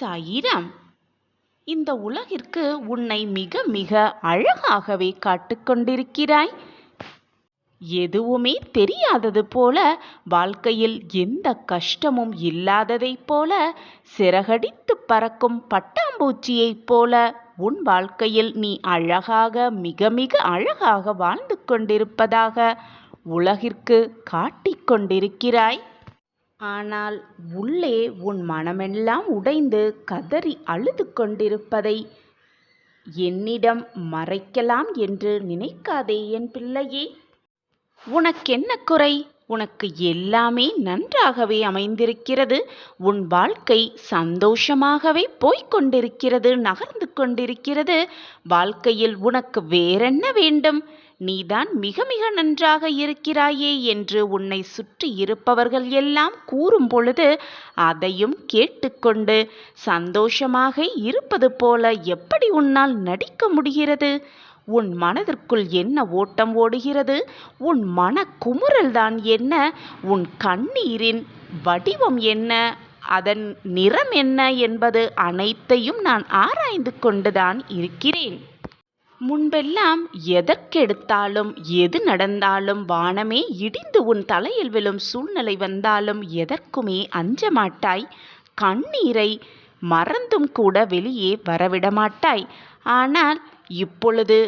சாயிராம். இந்த உலகிற்கு உன்னை மிக மிக அழகாகவே காட்டிக்கொண்டிருக்கிறாய். எதுவுமே தெரியாதது போல, வாழ்க்கையில் எந்த கஷ்டமும் இல்லாததைப் போல, சிறகடித்து பறக்கும் பட்டாம்பூச்சியைப் போல உன் வாழ்க்கையில் நீ அழகாக, மிக மிக அழகாக வாழ்ந்து கொண்டிருப்பதாக உலகிற்கு காட்டிக் கொண்டிருக்கிறாய். ஆனால் உள்ளே உன் மனமெல்லாம் உடைந்து கதறி அழுது கொண்டிருப்பதை என்னிடம் மறைக்கலாம் என்று நினைக்காதே என் பிள்ளையே. உனக்கென்ன குறை? உனக்கு எல்லாமே நன்றாகவே அமைந்திருக்கிறது. உன் வாழ்க்கை சந்தோஷமாகவே போய்கொண்டிருக்கிறது, நகர்ந்து கொண்டிருக்கிறது. வாழ்க்கையில் உனக்கு வேறென்ன வேண்டும்? நீதான் மிக மிக நன்றாக இருக்கிறாயே என்று உன்னை சுற்றி இருப்பவர்கள் எல்லாம் கூறும் பொழுது அதையும் கேட்டுக்கொண்டு சந்தோஷமாக இருப்பது போல எப்படி உன்னால் நடிக்க முடிகிறது? உன் மனதிற்குள் என்ன ஓட்டம் ஓடுகிறது? உன் மன குமுறல்தான் என்ன? உன் கண்ணீரின் வடிவம் என்ன? அதன் நிறம் என்ன என்பது அனைத்தையும் நான் ஆராய்ந்து கொண்டுதான் இருக்கிறேன். முன்பெல்லாம் எதற்கெடுத்தாலும் எது நடந்தாலும் வானமே இடிந்து உன் தலையில் விழும் சூழ்நிலை வந்தாலும் எதற்குமே அஞ்ச மாட்டாய். கண்ணீரை மறந்தும் கூட வெளியே வரவிடமாட்டாய். ஆனால் இப்பொழுது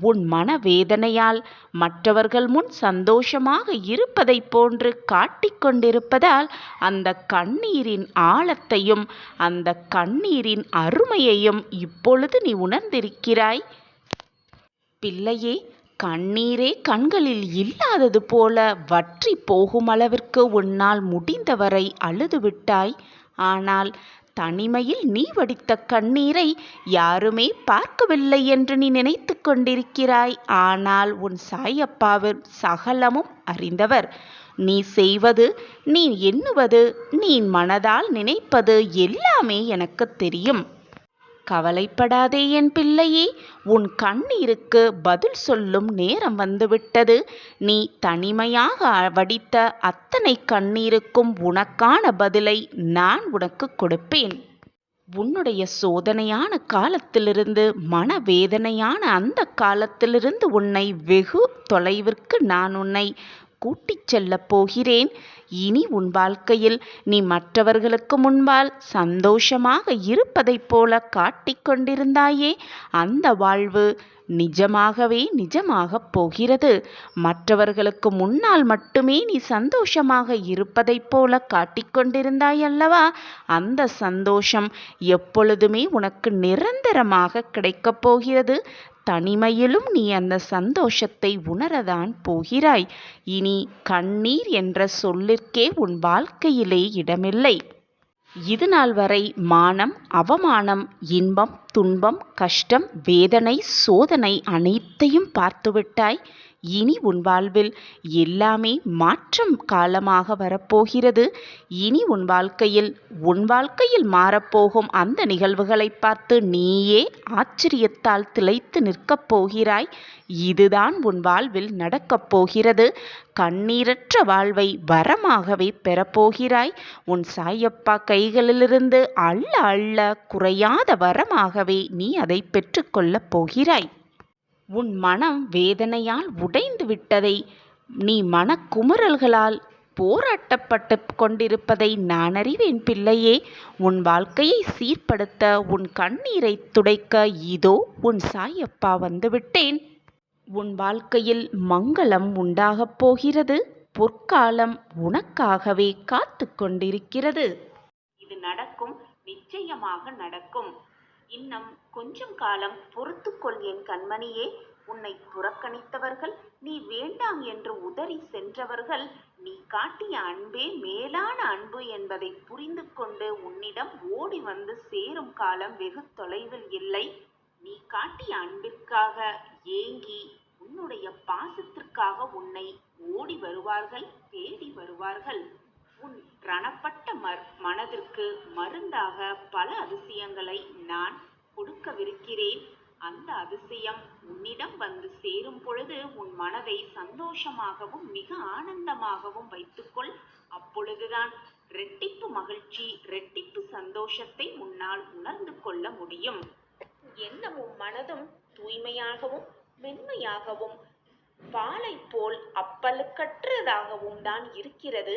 உன் மனவேதனையால் மற்றவர்கள் முன் சந்தோஷமாக இருப்பதைப் போன்று காட்டிக்கொண்டிருப்பதால் அந்த கண்ணீரின் ஆழத்தையும் அந்த கண்ணீரின் அருமையையும் இப்பொழுது நீ உணர்ந்திருக்கிறாய். பிள்ளையே, கண்ணீரே கண்களில் இல்லாதது போல வற்றி போகும் அளவிற்கு உன்னால் முடிந்தவரை அழுதுவிட்டாய். ஆனால் தனிமையில் நீ வடித்த கண்ணீரை யாருமே பார்க்கவில்லை என்று நீ நினைத்து கொண்டிருக்கிறாய். ஆனால் உன் சாயப்பாவின் சகலமும் அறிந்தவர். நீ செய்வது, நீ எண்ணுவது, நீ மனதால் நினைப்பது எல்லாமே எனக்கு தெரியும். கவலைப்படாதே என் பிள்ளையே. உன் கண்ணீருக்கு பதில் சொல்லும் நேரம் வந்துவிட்டது. நீ தனிமையாக வடித்த அத்தனை கண்ணீருக்கும் உனக்கான பதிலை நான் உனக்கு கொடுப்பேன். உன்னுடைய சோதனையான காலத்திலிருந்து, மனவேதனையான அந்த காலத்திலிருந்து உன்னை வெகு தொலைவிற்கு நான் உன்னை கூட்டிச் செல்லப் போகிறேன். இனி உன் வாழ்க்கையில் நீ மற்றவர்களுக்கு முன்பால் சந்தோஷமாக இருப்பதைப் போல காட்டிக்கொண்டிருந்தாயே, அந்த வாழ்வு நிஜமாகவே நிஜமாகப் போகிறது. மற்றவர்களுக்கு முன்னால் மட்டுமே நீ சந்தோஷமாக இருப்பதைப் போல காட்டிக்கொண்டிருந்தாய் அல்லவா? அந்த சந்தோஷம் எப்பொழுதுமே உனக்கு நிரந்தரமாக கிடைக்கப் போகிறது. தனிமையிலும் நீ அந்த சந்தோஷத்தை உணரதான் போகிறாய். இனி கண்ணீர் என்ற சொல்லிற்கே உன் வாழ்க்கையிலே இடமில்லை. இதுநாள் வரை மானம், அவமானம், இன்பம், துன்பம், கஷ்டம், வேதனை, சோதனை அனைத்தையும் பார்த்துவிட்டாய். இனி உன் வாழ்வில் எல்லாமே மாற்றம் காலமாக வரப்போகிறது. இனி உன் வாழ்க்கையில் மாறப்போகும் அந்த நிகழ்வுகளை பார்த்து நீயே ஆச்சரியத்தால் திளைத்து நிற்கப் போகிறாய். இதுதான் உன் வாழ்வில் நடக்கப் போகிறது. கண்ணீரற்ற வாழ்வை வரமாகவே பெறப்போகிறாய். உன் சாயப்பா கைகளிலிருந்து அள்ள அள்ள குறையாத வரமாகவே நீ அதை பெற்றுக்கொள்ளப் போகிறாய். உன் மனம் வேதனையால் உடைந்து விட்டதை, நீ மனக்குமுறல்களால் போராட்டப்பட்டு கொண்டிருப்பதை நான் அறிவேன் பிள்ளையே. உன் வாழ்க்கையை சீர்படுத்த, உன் கண்ணீரை துடைக்க இதோ உன் சாயப்பா வந்துவிட்டேன். உன் வாழ்க்கையில் மங்களம் உண்டாகப் போகிறது. பொற்காலம் உனக்காகவே காத்து கொண்டிருக்கிறது. இது நடக்கும், நிச்சயமாக நடக்கும். இன்னும் கொஞ்சம் காலம் பொறுத்துக்கொள் என் கண்மணியே. உன்னை புறக்கணித்தவர்கள், நீ வேண்டாம் என்று உதறி சென்றவர்கள், நீ காட்டிய அன்பே மேலான அன்பு என்பதை புரிந்து கொண்டு உன்னிடம் ஓடி வந்து சேரும் காலம் வெகு தொலைவில் இல்லை. நீ காட்டிய அன்பிற்காக ஏங்கி, உன்னுடைய பாசத்திற்காக உன்னை ஓடி வருவார்கள், தேடி வருவார்கள். உன் ரணப்பட்ட மனதிற்கு மருந்தாக பல அதிசயங்களை நான் கொடுக்கவிருக்கிறேன். அந்த அதிசயம் உன்னிடம் வந்து சேரும் பொழுது உன் மனதை சந்தோஷமாகவும் மிக ஆனந்தமாகவும் வைத்துக்கொள். அப்பொழுதுதான் இரட்டிப்பு மகிழ்ச்சி, இரட்டிப்பு சந்தோஷத்தை உன்னால் உணர்ந்து கொள்ள முடியும். எண்ணமும் மனதும் தூய்மையாகவும் மென்மையாகவும் பாலை போல் அப்பழுக்கற்றதாகவும் தான் இருக்கிறது.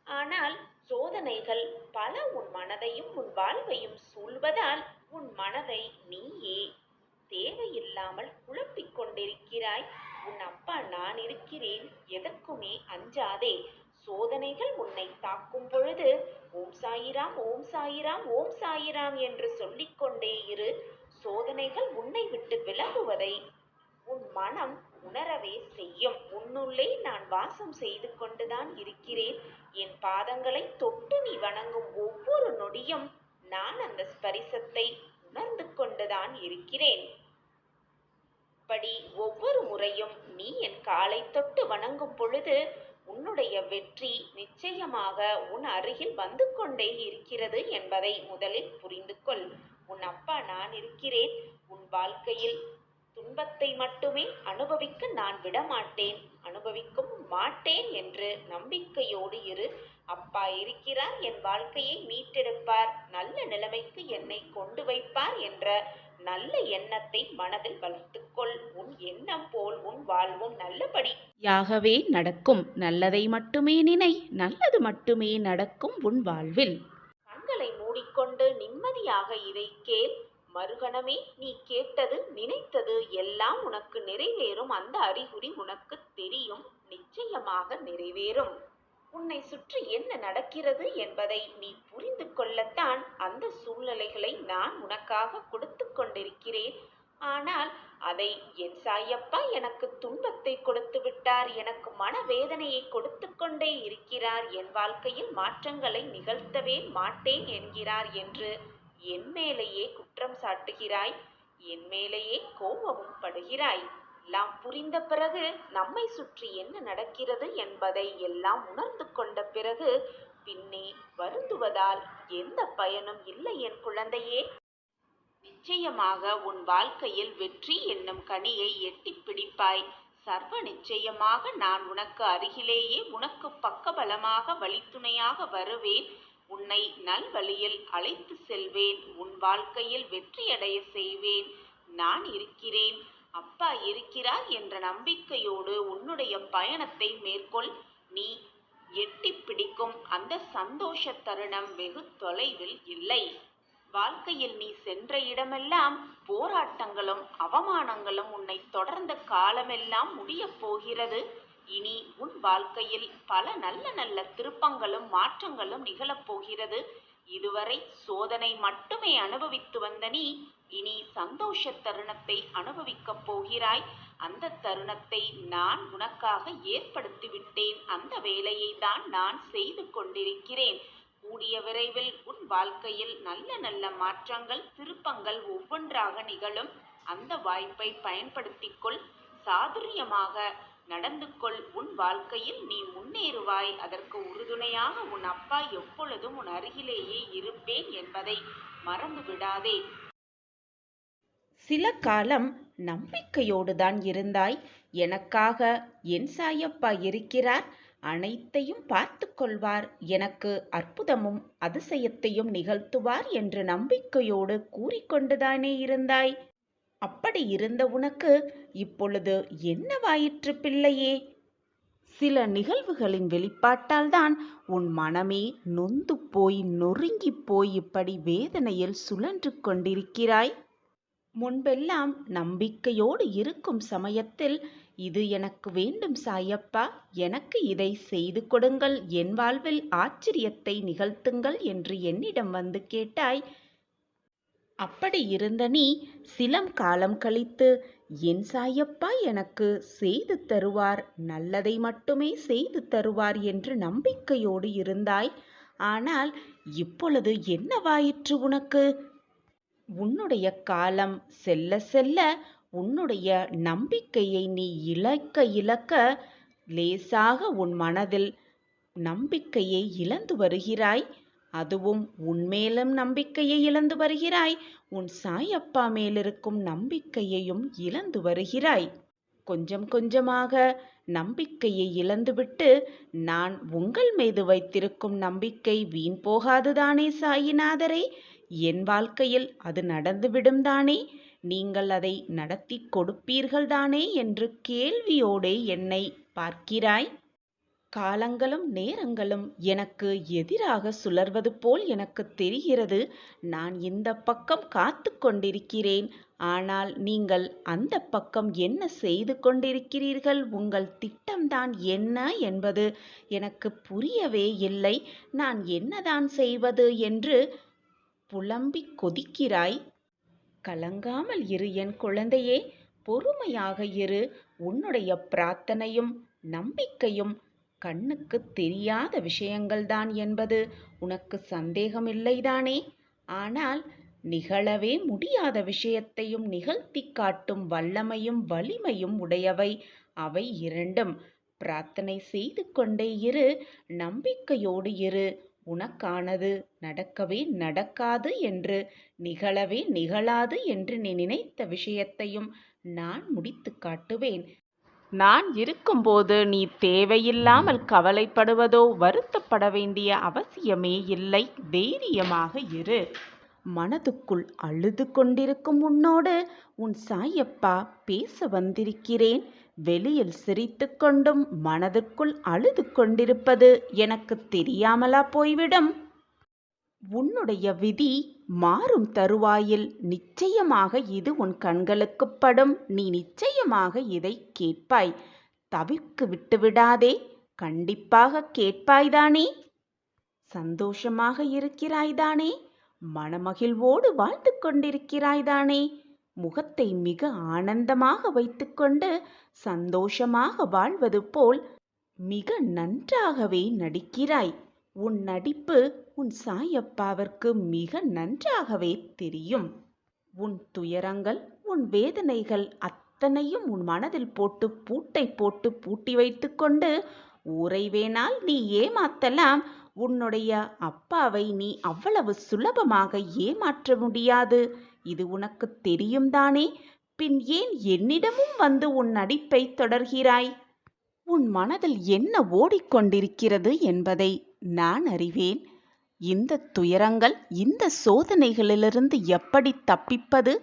ஆனால் சோதனைகள் பல உன் மனதையும் உன் வாழ்வையும் சூழ்வதால் உன் மனதை நீயே தேவையில்லாமல் குழப்பிக் கொண்டிருக்கிறாய். உன் அப்பா நான் இருக்கிறேன், எதற்குமே அஞ்சாதே. சோதனைகள் உன்னை தாக்கும் பொழுது ஓம் சாயிராம், ஓம் சாயிராம், ஓம் சாயிராம் என்று சொல்லிக்கொண்டே இரு. சோதனைகள் உன்னை விட்டு விலகுவதை உன் மனம் உணரவே செய்யும். உன்னுள்ளே நான் வாசம் செய்து கொண்டுதான் இருக்கிறேன். என் பாதங்களை தொட்டு நீ வணங்கும் ஒவ்வொரு நொடியும் நான் அந்த ஸ்பரிசத்தை உணர்ந்து கொண்டுதான் இருக்கிறேன். படி ஒவ்வொரு முறையும் நீ என் காலை தொட்டு வணங்கும் பொழுது உன்னுடைய வெற்றி நிச்சயமாக உன் அருகில் வந்து கொண்டே இருக்கிறது என்பதை முதலில் புரிந்து கொள். உன் அப்பா நான் இருக்கிறேன். உன் வாழ்க்கையில் துன்பத்தை மட்டுமே அனுபவிக்க நான் விடமாட்டேன், அனுபவிக்கவும் மாட்டேன் என்று நம்பிக்கையோடு இரு. அப்பா இருக்கிறார், என் வாழ்க்கையை மீட்டெடுப்பார், நல்ல நிலைமைக்கு என்னை கொண்டு வைப்பார் என்ற நல்ல எண்ணத்தை மனதில் வளர்த்துக்கொள். உன் எண்ணம் போல் உன் வாழ்வும் நல்லபடியாகவே நடக்கும். நல்லதை மட்டுமே நினை, நல்லது மட்டுமே நடக்கும் உன் வாழ்வில். கண்களை மூடிக்கொண்டு நிம்மதியாக இதை கேள். மறுகணமே நீ கேட்டது நினைத்தது எல்லாம் உனக்கு நிறைவேறும். அந்த அறிகுறி உனக்கு தெரியும், நிச்சயமாக நிறைவேறும். உன்னை சுற்றி என்ன நடக்கிறது என்பதை நீ புரிந்து கொள்ளத்தான் அந்த சூழ்நிலைகளை நான் உனக்காக கொடுத்து கொண்டிருக்கிறேன். ஆனால் அதை என் சாயப்பா எனக்கு துன்பத்தை கொடுத்து விட்டார், எனக்கு மனவேதனையை கொடுத்து கொண்டே இருக்கிறார், என் வாழ்க்கையில் மாற்றங்களை நிகழ்த்தவே மாட்டேன் என்கிறார் என்று என் மேலேயே குற்றம் சாட்டுகிறாய், என் மேலேயே கோபமும் படுகிறாய். எல்லாம் புரிந்த பிறகு, நம்மை சுற்றி என்ன நடக்கிறது என்பதை எல்லாம் உணர்ந்து கொண்ட பிறகு பின்னே வருந்துவதால் எந்த பயனும் இல்லை என் குழந்தையே. நிச்சயமாக உன் வாழ்க்கையில் வெற்றி என்னும் கனியை எட்டி பிடிப்பாய். சர்வ நிச்சயமாக நான் உனக்கு அருகிலேயே உனக்கு பக்கபலமாக வழித்துணையாக வருவேன். உன்னை நல்வழியில் அழைத்து செல்வேன். உன் வாழ்க்கையில் வெற்றியடைய செய்வேன். நான் இருக்கிறேன், அப்பா இருக்கிறார் என்ற நம்பிக்கையோடு உன்னுடைய பயணத்தை மேற்கொள். நீ எட்டி பிடிக்கும் அந்த சந்தோஷ தருணம் வெகு தொலைவில் இல்லை. வாழ்க்கையில் நீ சென்ற இடமெல்லாம் போராட்டங்களும் அவமானங்களும் உன்னை தொடர்ந்த காலமெல்லாம் முடியப் போகிறது. இனி உன் வாழ்க்கையில் பல நல்ல நல்ல திருப்பங்களும் மாற்றங்களும் நிகழப்போகிறது. இதுவரை சோதனை மட்டுமே அனுபவித்து வந்த நீ இனி சந்தோஷ தருணத்தை அனுபவிக்கப் போகிறாய். அந்த தருணத்தை நான் உனக்காக ஏற்படுத்திவிட்டேன். அந்த வேலையை தான் நான் செய்து கொண்டிருக்கிறேன். கூடிய விரைவில் உன் வாழ்க்கையில் நல்ல நல்ல மாற்றங்கள் திருப்பங்கள் ஒவ்வொன்றாக நிகழும். அந்த வாய்ப்பை பயன்படுத்திக்கொள். சாதுரியமாக நடந்து கொள். உன் வாழ்க்கையில் நீ முன்னேறுவாய். அதற்கு உறுதுணையாக உன் அப்பா எப்பொழுதும் உன் அருகிலேயே இருப்பேன் என்பதை மறந்து விடாதே. சில காலம் நம்பிக்கையோடு தான் இருந்தாய். எனக்காக என் சாயப்பா இருக்கிறார், அனைத்தையும் பார்த்து கொள்வார், எனக்கு அற்புதமும் அதிசயத்தையும் நிகழ்த்துவார் என்று நம்பிக்கையோடு கூறிக்கொண்டுதானே இருந்தாய். அப்படி இருந்த உனக்கு இப்பொழுது என்னவாயிற்று பிள்ளையே? சில நிகழ்வுகளின் வெளிப்பாட்டால் தான் உன் மனமே நொந்து போய் நொறுங்கி போய் இப்படி வேதனையில் சுழன்று கொண்டிருக்கிறாய். முன்பெல்லாம் நம்பிக்கையோடு இருக்கும் சமயத்தில் இது எனக்கு வேண்டும் சாயப்பா, எனக்கு இதை செய்து கொடுங்கள், என் வாழ்வில் ஆச்சரியத்தை நிகழ்த்துங்கள் என்று என்னிடம் வந்து கேட்டாய். அப்படி இருந்த நீ சில காலம் கழித்து என் சாயப்பா எனக்கு செய்து தருவார், நல்லதை மட்டுமே செய்து தருவார் என்று நம்பிக்கையோடு இருந்தாய். ஆனால் இப்பொழுது என்னவாயிற்று உனக்கு? உன்னுடைய காலம் செல்ல செல்ல உன்னுடைய நம்பிக்கையை நீ இழக்க இழக்க லேசாக உன் மனதில் நம்பிக்கையை இழந்து வருகிறாய். அதுவும் உன்மேலும் நம்பிக்கையை இழந்து வருகிறாய். உன் சாயப்பா மேலிருக்கும் நம்பிக்கையையும் இழந்து வருகிறாய். கொஞ்சம் கொஞ்சமாக நம்பிக்கையை இழந்துவிட்டு நான் உங்கள் மீது வைத்திருக்கும் நம்பிக்கை வீண் போகாதுதானே சாயிநாதரே? என் வாழ்க்கையில் அது நடந்துவிடும் தானே? நீங்கள் அதை நடத்தி கொடுப்பீர்கள் தானே என்று கேள்வியோடே என்னை பார்க்கிறாய். காலங்களும் நேரங்களும் எனக்கு எதிராக சுழல்வது போல் எனக்கு தெரிகிறது. நான் இந்த பக்கம் காத்து கொண்டிருக்கிறேன். ஆனால் நீங்கள் அந்த பக்கம் என்ன செய்து கொண்டிருக்கிறீர்கள்? உங்கள் திட்டம்தான் என்ன என்பது எனக்கு புரியவே இல்லை. நான் என்னதான் செய்வது என்று புலம்பிக் கொதிக்கிறாய். கலங்காமல் இரு என் குழந்தையே, பொறுமையாக இரு. உன்னுடைய பிரார்த்தனையும் நம்பிக்கையும் கண்ணுக்கு தெரியாத விஷயங்கள்தான் என்பது உனக்கு சந்தேகமில்லைதானே? ஆனால் நிகழவே முடியாத விஷயத்தையும் நிகழ்த்தி காட்டும் வல்லமையும் வலிமையும் உடையவை அவை இரண்டும். பிரார்த்தனை செய்து கொண்டே இரு, நம்பிக்கையோடு இரு. உனக்கானது நடக்கவே நடக்காது என்று, நிகழவே நிகழாது என்று நீ நினைத்த விஷயத்தையும் நான் முடித்து காட்டுவேன். நான் இருக்கும்போது நீ தேவையில்லாமல் கவலைப்படுவதோ வருத்தப்பட வேண்டிய அவசியமே இல்லை. தைரியமாக இரு. மனதுக்குள் அழுது கொண்டிருக்கும் உன்னோடு உன் சாயப்பா பேச வந்திருக்கிறேன். வெளியில் சிரித்து கொண்டும் மனதுக்குள் அழுது கொண்டிருப்பது எனக்கு தெரியாமலா போய்விடும்? உன்னுடைய விதி மாறும் தருவாயில் நிச்சயமாக இது உன் கண்களுக்கு படும். நீ நிச்சயமாக இதை கேட்பாய். தவிர்க்கு விட்டுவிடாதே. கண்டிப்பாக கேட்பாய்தானே? சந்தோஷமாக இருக்கிறாய்தானே? மனமகிழ்வோடு வாழ்ந்து கொண்டிருக்கிறாய்தானே? முகத்தை மிக ஆனந்தமாக வைத்துக்கொண்டு சந்தோஷமாக வாழ்வது போல் மிக நன்றாகவே நடிக்கிறாய். உன் நடிப்பு உன் சாயப்பாவிற்கு மிக நன்றாகவே தெரியும். உன் துயரங்கள், உன் வேதனைகள் அத்தனையும் உன் மனதில் போட்டு பூட்டை போட்டு பூட்டி வைத்துக்கொண்டு ஊரை வேணால் நீ ஏமாத்தலாம். உன்னுடைய அப்பாவை நீ அவ்வளவு சுலபமாக ஏமாற்ற முடியாது. இது உனக்கு தெரியும் தானே? பின் ஏன் என்னிடமும் வந்து உன் நடிப்பை தொடர்கிறாய்? உன் மனதில் என்ன ஓடிக்கொண்டிருக்கிறது என்பதை நான் அறிவேன். இந்த துயரங்கள், இந்த சோதனைகளிலிருந்து எப்படி தப்பிப்பது,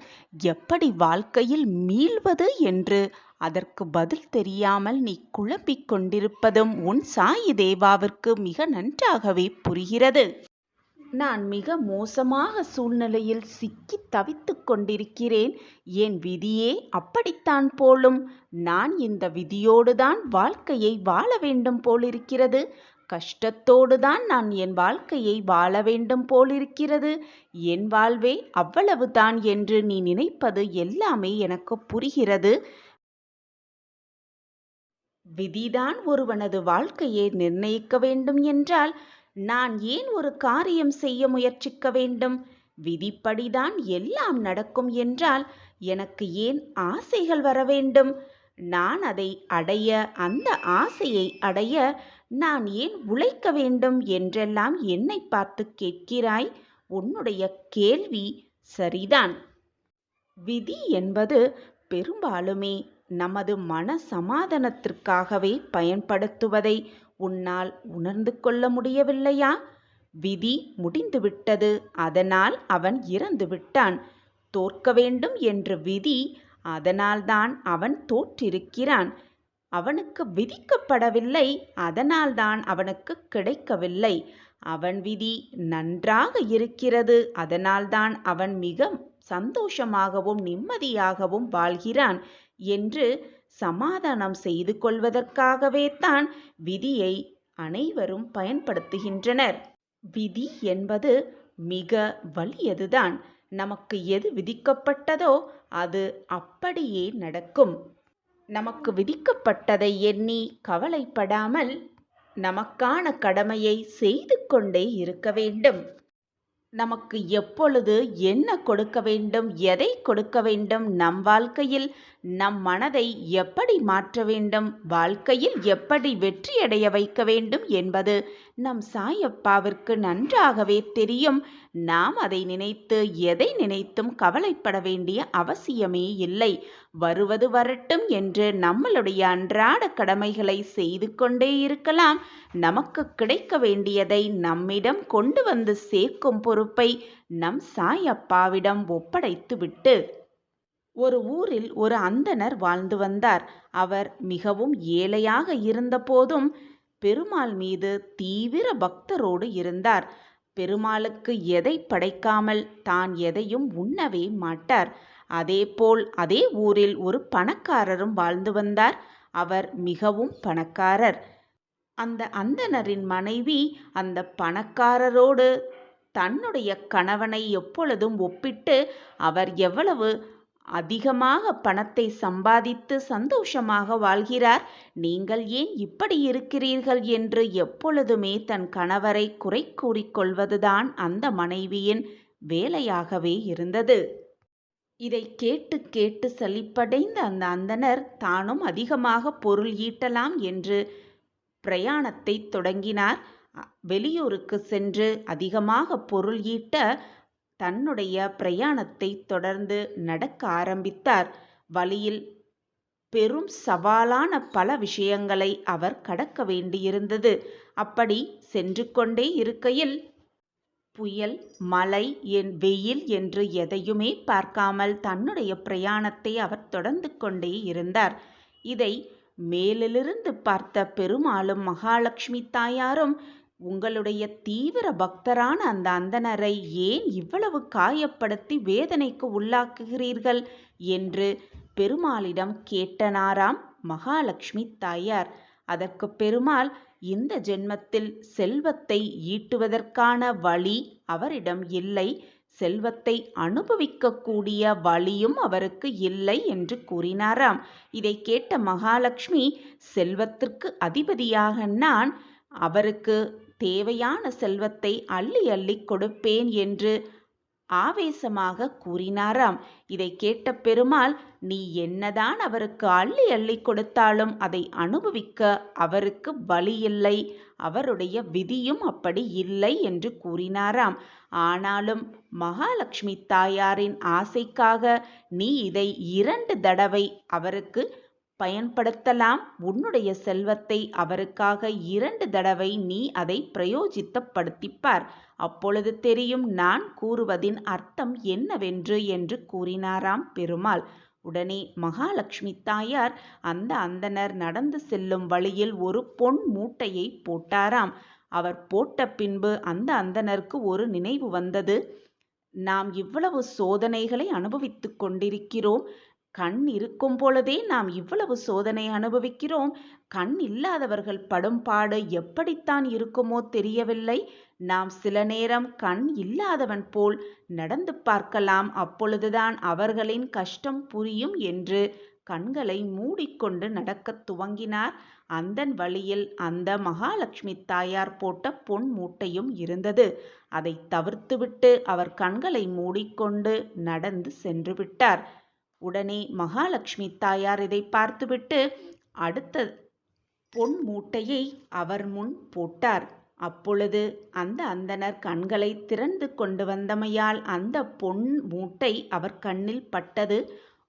எப்படி வாழ்க்கையில் மீள்வது என்று அதற்கு பதில் தெரியாமல் நீ குழம்பிக் கொண்டிருப்பதும் உன் சாயி தேவாவிற்கு மிக நன்றாகவே புரிகிறது. நான் மிக மோசமாக சூழ்நிலையில் சிக்கி தவித்துக் கொண்டிருக்கிறேன். என் விதியே அப்படித்தான் போலும். நான் இந்த விதியோடுதான் வாழ்க்கையை வாழ வேண்டும் போலிருக்கிறது. கஷ்டத்தோடுதான் நான் என் வாழ்க்கையை வாழ வேண்டும் போலிருக்கிறது. என் வாழ்வே அவ்வளவுதான் என்று நீ நினைப்பது எல்லாமே எனக்கு புரிகிறது. விதிதான் ஒருவனது வாழ்க்கையை நிர்ணயிக்க வேண்டும் என்றால் நான் ஏன் ஒரு காரியம் செய்ய முயற்சிக்க வேண்டும்? விதிப்படிதான் எல்லாம் நடக்கும் என்றால் எனக்கு ஏன் ஆசைகள் வர வேண்டும்? நான் அதை அடைய, அந்த ஆசையை அடைய நான் ஏன் உழைக்க வேண்டும் என்றெல்லாம் என்னை பார்த்து கேட்கிறாய். உன்னுடைய கேள்வி சரிதான். விதி என்பது பெரும்பாலுமே நமது மன சமாதானத்திற்காகவே பயன்படுத்துவதை உன்னால் உணர்ந்து கொள்ள முடியவில்லையா? விதி முடிந்துவிட்டது, அதனால் அவன் இறந்து விட்டான். தோற்க வேண்டும் என்ற விதி, அதனால்தான் அவன் தோற்றிருக்கிறான். அவனுக்கு விதிக்கப்படவில்லை, அதனால்தான் அவனுக்கு கிடைக்கவில்லை. அவன் விதி நன்றாக இருக்கிறது, அதனால்தான் அவன் மிக சந்தோஷமாகவும் நிம்மதியாகவும் வாழ்கிறான் என்று சமாதானம் செய்து கொள்வதற்காகவே தான் விதியை அனைவரும் பயன்படுத்துகின்றனர். விதி என்பது மிக வலியதுதான். நமக்கு எது விதிக்கப்பட்டதோ அது அப்படியே நடக்கும். நமக்கு விதிக்கப்பட்டதை எண்ணி கவலைப்படாமல் நமக்கான கடமையை செய்து கொண்டே இருக்க வேண்டும். நமக்கு எப்பொழுது என்ன கொடுக்க வேண்டும், எதை கொடுக்க வேண்டும், நம் வாழ்க்கையில் நம் மனதை எப்படி மாற்ற வேண்டும், வாழ்க்கையில் எப்படி வெற்றியடைய வைக்க வேண்டும் என்பது நம் சாயப்பாவிற்கு நன்றாகவே தெரியும். நாம் அதை நினைத்து எதை நினைத்தும் கவலைப்பட வேண்டிய அவசியமே இல்லை. வருவது வரட்டும் என்று நம்மளுடைய அன்றாட கடமைகளை செய்து கொண்டே இருக்கலாம். நமக்கு கிடைக்க வேண்டியதை நம்மிடம் கொண்டு வந்து சேர்க்கும் பொறுப்பை நம் சாயப்பாவிடம் ஒப்படைத்துவிட்டு ஒரு ஊரில் ஒரு அந்தணர் வாழ்ந்து வந்தார். அவர் மிகவும் ஏழையாக இருந்தபோதும் பெருமாள் மீது தீவிர பக்தரோடு இருந்தார். பெருமாளுக்கு எதை படைக்காமல் தான் எதையும் உண்ணவே மாட்டார். அதேபோல் அதே ஊரில் ஒரு பணக்காரரும் வாழ்ந்து வந்தார். அவர் மிகவும் பணக்காரர். அந்த அந்தணரின் மனைவி அந்த பணக்காரரோடு தன்னுடைய கணவனை எப்பொழுதும் ஒப்பிட்டு அவர் எவ்வளவு அதிகமாக பணத்தை சம்பாதித்து சந்தோஷமாக வாழ்கிறார், நீங்கள் ஏன் இப்படி இருக்கிறீர்கள் என்று எப்பொழுதுமே தன் கணவரை குறை கூறிக்கொள்வதுதான் அந்த மனைவியின் வேலையாகவே இருந்தது. இதை கேட்டு கேட்டு சலிப்படைந்த அந்த அந்தணர் தானும் அதிகமாக பொருள் ஈட்டலாம் என்று பிரயாணத்தை தொடங்கினார். வெளியூருக்கு சென்று அதிகமாக பொருள் ஈட்ட தன்னுடைய பிரயாணத்தை தொடர்ந்து நடக்க ஆரம்பித்தார். வழியில் பெரும் சவாலான பல விஷயங்களை அவர் கடக்க வேண்டியிருந்தது. அப்படி சென்று கொண்டே இருக்கையில் புயல், மழை, வெயில் என்று எதையுமே பார்க்காமல் தன்னுடைய பிரயாணத்தை அவர் தொடர்ந்து கொண்டே இருந்தார். இதை மேலிருந்து பார்த்த பெருமாளும் மகாலட்சுமி தாயாரும், உங்களுடைய தீவிர பக்தரான அந்த அந்தணரை ஏன் இவ்வளவு காயப்படுத்தி வேதனைக்கு உள்ளாக்குகிறீர்கள் என்று பெருமாளிடம் கேட்டனாராம் மகாலட்சுமி தாயார். அதற்கு பெருமாள், இந்த ஜென்மத்தில் செல்வத்தை ஈட்டுவதற்கான வழி அவரிடம் இல்லை, செல்வத்தை அனுபவிக்கக்கூடிய வழியும் அவருக்கு இல்லை என்று கூறினாராம். இதை கேட்ட மகாலட்சுமி, செல்வத்திற்கு அதிபதியாக நான் அவருக்கு தேவையான செல்வத்தை அள்ளி அள்ளி கொடுப்பேன் என்று ஆவேசமாக கூறினாராம். இதை கேட்ட பெருமாள், நீ என்னதான் அவருக்கு அள்ளி அள்ளி கொடுத்தாலும் அதை அனுபவிக்க அவருக்கு வழி இல்லை, அவருடைய விதியும் அப்படி இல்லை என்று கூறினாராம். ஆனாலும் மகாலட்சுமி தாயாரின் ஆசைக்காக நீ இதை 2 தடவை அவருக்கு பயன்படுத்தலாம், உன்னுடைய செல்வத்தை அவருக்காக 2 தடவை நீ அதை பிரயோஜித்தப்படுத்திப்பார், அப்பொழுது தெரியும் நான் கூறுவதின் அர்த்தம் என்னவென்று என்று கூறினாராம் பெருமாள். உடனே மகாலட்சுமி தாயார் அந்த அந்தணர் நடந்து செல்லும் வழியில் ஒரு பொன் மூட்டையை போட்டாராம். அவர் போட்ட பின்பு அந்த அந்தணருக்கு ஒரு நினைவு வந்தது. நாம் இவ்வளவு சோதனைகளை அனுபவித்துக் கொண்டிருக்கிறோம், கண் இருக்கும் பொழுதே நாம் இவ்வளவு சோதனை அனுபவிக்கிறோம், கண் இல்லாதவர்கள் படும் பாடு எப்படித்தான் இருக்குமோ தெரியவில்லை, நாம் சில நேரம் கண் இல்லாதவன் போல் நடந்து பார்க்கலாம், அப்பொழுதுதான் அவர்களின் கஷ்டம் புரியும் என்று கண்களை மூடிக்கொண்டு நடக்கத் துவங்கினார். அந்தன் வழியில் அந்த மகாலட்சுமி தாயார் போட்ட பொன் மூட்டையும் இருந்தது. அதை தவிர்த்துவிட்டு அவர் கண்களை மூடிக்கொண்டு நடந்து சென்று விட்டார். உடனே மகாலட்சுமி தாயார் இதை பார்த்துவிட்டு அடுத்த பொன் மூட்டையை அவர் முன் போட்டார். அப்பொழுது அந்த அந்தணர் கண்களை திறந்து கொண்டு வந்தமையால் அந்த பொன் மூட்டை அவர் கண்ணில் பட்டது.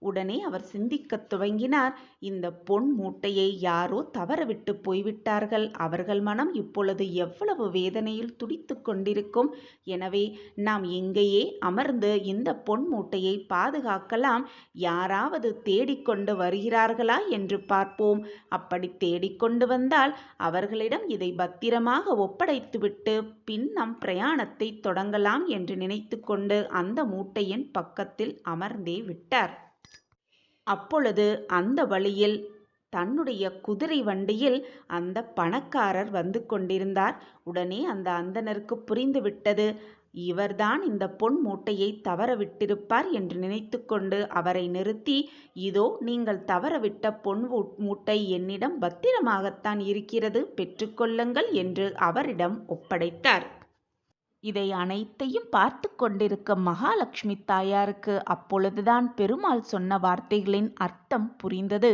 உடனே அவர் சிந்திக்கத் துவங்கினார். இந்த பொன் மூட்டையை யாரோ தவறவிட்டு போய்விட்டார்கள், அவர்கள் மனம் இப்பொழுது எவ்வளவு வேதனையில் துடித்து கொண்டிருக்கும், எனவே நாம் இங்கேயே அமர்ந்து இந்த பொன் மூட்டையை பாதுகாக்கலாம், யாராவது தேடிக்கொண்டு வருகிறார்களா என்று பார்ப்போம், அப்படி தேடிக்கொண்டு வந்தால் அவர்களிடம் இதை பத்திரமாக ஒப்படைத்துவிட்டு பின் நம் பிரயாணத்தை தொடங்கலாம் என்று நினைத்து கொண்டு அந்த மூட்டையின் பக்கத்தில் அமர்ந்தே விட்டார். அப்பொழுது அந்த வழியில் தன்னுடைய குதிரை வண்டியில் அந்த பணக்காரர் வந்து கொண்டிருந்தார். உடனே அந்த அந்தணருக்கு புரிந்துவிட்டது, இவர்தான் இந்த பொன் மூட்டையை தவறவிட்டிருப்பார் என்று நினைத்து கொண்டு அவரை நிறுத்தி, இதோ நீங்கள் தவறவிட்ட பொன் மூட்டை என்னிடம் பத்திரமாகத்தான் இருக்கிறது, பெற்றுக்கொள்ளுங்கள் என்று அவரிடம் ஒப்படைத்தார். இதை அனைத்தையும் பார்த்து கொண்டிருக்க மகாலட்சுமி தாயாருக்கு அப்பொழுதுதான் பெருமாள் சொன்ன வார்த்தைகளின் அர்த்தம் புரிந்தது.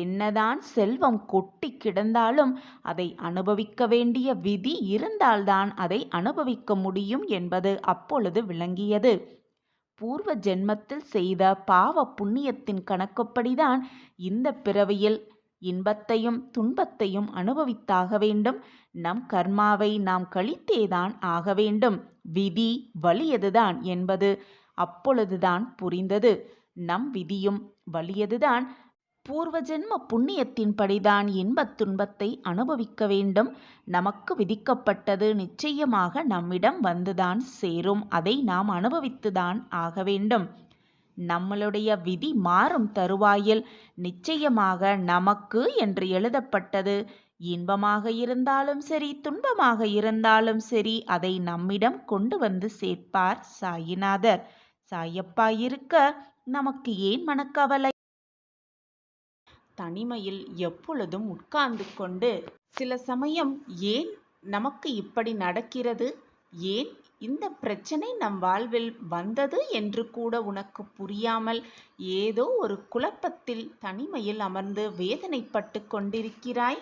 என்னதான் செல்வம் கொட்டி கிடந்தாலும் அதை அனுபவிக்க வேண்டிய விதி இருந்தால்தான் அதை அனுபவிக்க முடியும் என்பது அப்பொழுது விளங்கியது. பூர்வ ஜென்மத்தில் செய்த பாவ புண்ணியத்தின் கணக்குப்படிதான் இந்த பிறவியில் இன்பத்தையும் துன்பத்தையும் அனுபவித்தாக வேண்டும். நம் கர்மாவை நாம் கழித்தேதான் ஆக வேண்டும். விதி வலியதுதான் என்பது அப்பொழுதுதான் புரிந்தது. நம் விதியும் வலியதுதான். பூர்வ ஜென்ம புண்ணியத்தின்படிதான் இன்பத் துன்பத்தை அனுபவிக்க வேண்டும். நமக்கு விதிக்கப்பட்டது நிச்சயமாக நம்மிடம் வந்துதான் சேரும். அதை நாம் அனுபவித்துதான் ஆக வேண்டும். நம்மளுடைய விதி மாறும் தருவாயில் நிச்சயமாக நமக்கு என்று எழுதப்பட்டது இன்பமாக இருந்தாலும் சரி துன்பமாக இருந்தாலும் சரி அதை நம்மிடம் கொண்டு வந்து சேர்ப்பார் சாயிநாதர். சாயப்பா இருக்க நமக்கு ஏன் மனக்கவலை? தனிமையில் எப்பொழுதும் உட்கார்ந்து கொண்டு சில சமயம் ஏன் நமக்கு இப்படி நடக்கிறது, ஏன் இந்த பிரச்சனை நம் வாழ்வில் வந்தது என்று கூட உனக்கு புரியாமல் ஏதோ ஒரு குழப்பத்தில் தனிமையில் அமர்ந்து வேதனைப்பட்டு கொண்டிருக்கிறாய்.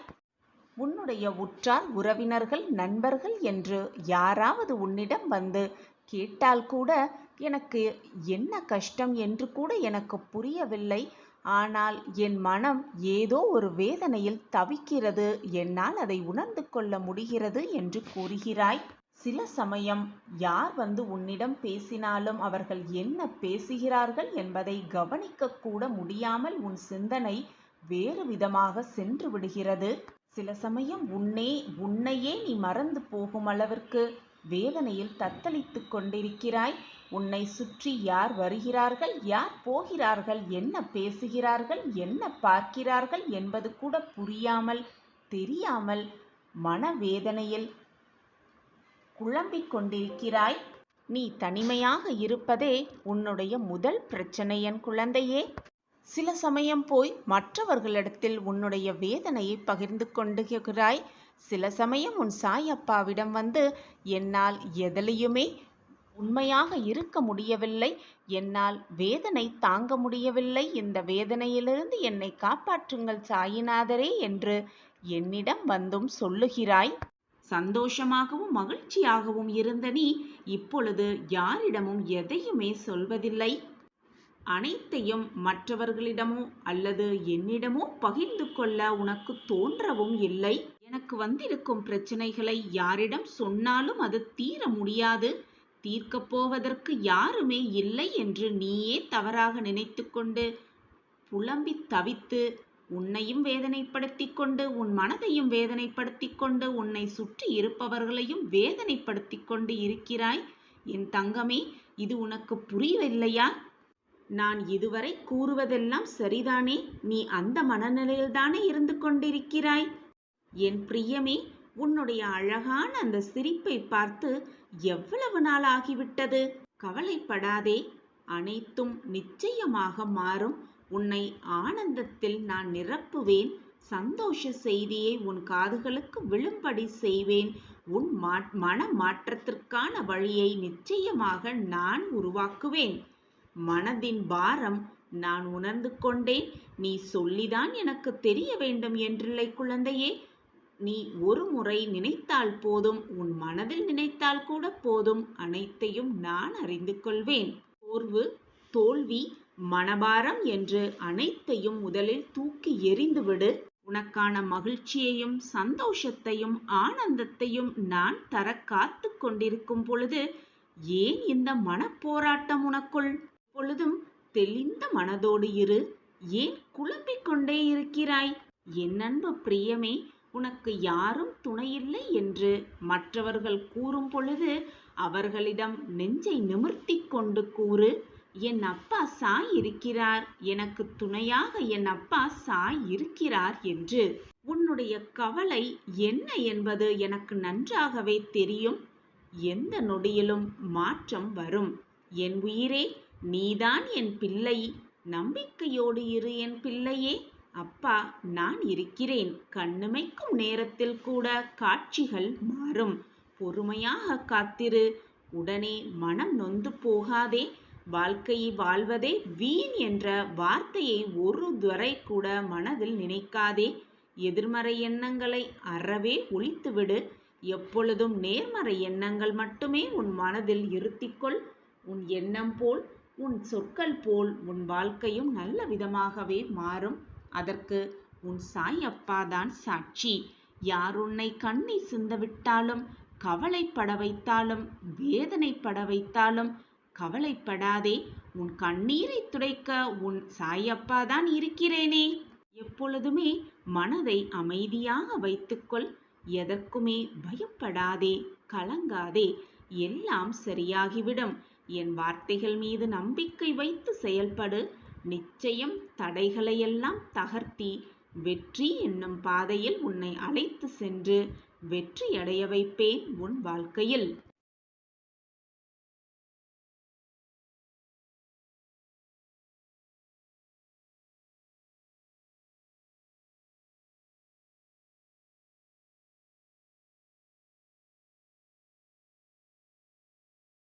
உன்னுடைய உற்றார் உறவினர்கள் நண்பர்கள் என்று யாராவது உன்னிடம் வந்து கேட்டால் கூட எனக்கு என்ன கஷ்டம் என்று கூட எனக்கு புரியவில்லை, ஆனால் என் மனம் ஏதோ ஒரு வேதனையில் தவிக்கிறது, என்னால் அதை உணர்ந்து கொள்ள முடிகிறது என்று கூறுகிறாய். சில சமயம் யார் வந்து உன்னிடம் பேசினாலும் அவர்கள் என்ன பேசுகிறார்கள் என்பதை கவனிக்க கூட முடியாமல் உன் சிந்தனை வேறு விதமாக சென்று விடுகிறது. சில சமயம் உன்னையே நீ மறந்து போகும் அளவிற்கு வேதனையில் தத்தளித்து கொண்டிருக்கிறாய். உன்னை சுற்றி யார் வருகிறார்கள், யார் போகிறார்கள், என்ன பேசுகிறார்கள், என்ன பார்க்கிறார்கள் என்பது கூட புரியாமல் தெரியாமல் மனவேதனையில் குழம்பிக் கொண்டிருக்கிறாய். நீ தனிமையாக இருப்பதே உன்னுடைய முதல் பிரச்சனை என் குழந்தையே. சில சமயம் போய் மற்றவர்களிடத்தில் உன்னுடைய வேதனையை பகிர்ந்து கொண்டுகிறாய். சில சமயம் உன் சாயப்பாவிடம் வந்து என்னால் எதிலையுமே உண்மையாக இருக்க முடியவில்லை, என்னால் வேதனை தாங்க முடியவில்லை, இந்த வேதனையிலிருந்து என்னை காப்பாற்றுங்கள் சாயிநாதரே என்று என்னிடம் வந்தும் சொல்லுகிறாய். சந்தோஷமாகவும் மகிழ்ச்சியாகவும் இருந்த நீ இப்பொழுது யாரிடமும் எதையுமே சொல்வதில்லை. அனைத்தையும் மற்றவர்களிடமோ அல்லது என்னிடமோ பகிர்ந்து கொள்ள உனக்கு தோன்றவும் இல்லை. எனக்கு வந்திருக்கும் பிரச்சனைகளை யாரிடம் சொன்னாலும் அது தீர முடியாது, தீர்க்கப் போவதற்கு யாருமே இல்லை என்று நீயே தவறாக நினைத்து கொண்டு புலம்பி தவித்து உன்னையும் வேதனைப்படுத்தி கொண்டு உன் மனதையும் வேதனைப்படுத்தி கொண்டு உன்னை சுற்றி இருப்பவர்களையும் வேதனைப்படுத்தி கொண்டு இருக்கிறாய். என் தங்கமே, இது உனக்கு புரியவில்லையா? நான் இதுவரை கூறுவதெல்லாம் சரிதானே? நீ அந்த மனநிலையில்தானே இருந்து கொண்டிருக்கிறாய்? என் பிரியமே, உன்னுடைய அழகான அந்த சிரிப்பை பார்த்து எவ்வளவு நாள் ஆகிவிட்டது? கவலைப்படாதே, அனைத்தும் நிச்சயமாக மாறும். உன்னை ஆனந்தத்தில் நான் நிரப்புவேன். சந்தோஷ செய்தியை உன் காதுகளுக்கு விழும்படி செய்வேன். உன் மன மாற்றத்திற்கான வழியை நிச்சயமாக நான் உருவாக்குவேன். மனதின் பாரம் நான் உணர்ந்து கொண்டேன். நீ சொல்லிதான் எனக்கு தெரிய வேண்டும் என்றில்லை குழந்தையே. நீ ஒரு முறை நினைத்தால் போதும், உன் மனதில் நினைத்தால் கூட போதும், அனைத்தையும் நான் அறிந்து கொள்வேன். சோர்வு, தோல்வி, மனபாரம் என்று அனைத்தையும் முதலில் தூக்கி எறிந்துவிடு. உனக்கான மகிழ்ச்சியையும் சந்தோஷத்தையும் ஆனந்தத்தையும் நான் தர காத்து கொண்டிருக்கும் பொழுது ஏன் இந்த மனப்போராட்டம் உனக்குள்? பொழுதும் தெளிந்த மனதோடு இரு. ஏன் குழம்பிக் கொண்டே இருக்கிறாய்? என் அன்பு பிரியமே, உனக்கு யாரும் துணையில்லை என்று மற்றவர்கள் கூறும் பொழுது அவர்களிடம் நெஞ்சை நிமிர்த்தி கொண்டு கூறு, என் அப்பா சாய் இருக்கிறார், எனக்கு துணையாக என் அப்பா சாய் இருக்கிறார் என்று. உன்னுடைய கவலை என்ன என்பது எனக்கு நன்றாகவே தெரியும். எந்த நொடியிலும் மாற்றம் வரும். என் உயிரே, நீதான் என் பிள்ளை. நம்பிக்கையோடு இரு என் பிள்ளையே. அப்பா நான் இருக்கிறேன். கண்ணிமைக்கும் நேரத்தில் கூட காட்சிகள் மாறும். பொறுமையாக காத்திரு. உடனே மனம் நொந்து போகாதே. வாழ்க்கையை வாழ்வதே வீண் என்ற வார்த்தையை ஒரு துறை கூட மனதில் நினைக்காதே. எதிர்மறை எண்ணங்களை அறவே ஒழித்துவிடு. எப்பொழுதும் நேர்மறை எண்ணங்கள் மட்டுமே உன் மனதில் இருத்திக்கொள். உன் எண்ணம் போல், உன் சொற்கள் போல் உன் வாழ்க்கையும் நல்ல விதமாகவே மாறும். அதற்கு உன் சாய் அப்பாதான் சாட்சி. யார் உன்னை கண்ணீர் சிந்தவிட்டாலும், கவலைப்பட வைத்தாலும், வேதனைப்பட வைத்தாலும் கவலைப்படாதே. உன் கண்ணீரை துடைக்க உன் சாயப்பாதான் இருக்கிறேனே. எப்பொழுதுமே மனதை அமைதியாக வைத்துக்கொள். எதற்குமே பயப்படாதே, கலங்காதே. எல்லாம் சரியாகிவிடும். என் வார்த்தைகள் மீது நம்பிக்கை வைத்து செயல்படு. நிச்சயம் தடைகளையெல்லாம் தகர்த்தி வெற்றி என்னும் பாதையில் உன்னை அழைத்து சென்று வெற்றியடைய வைப்பேன் உன் வாழ்க்கையில்.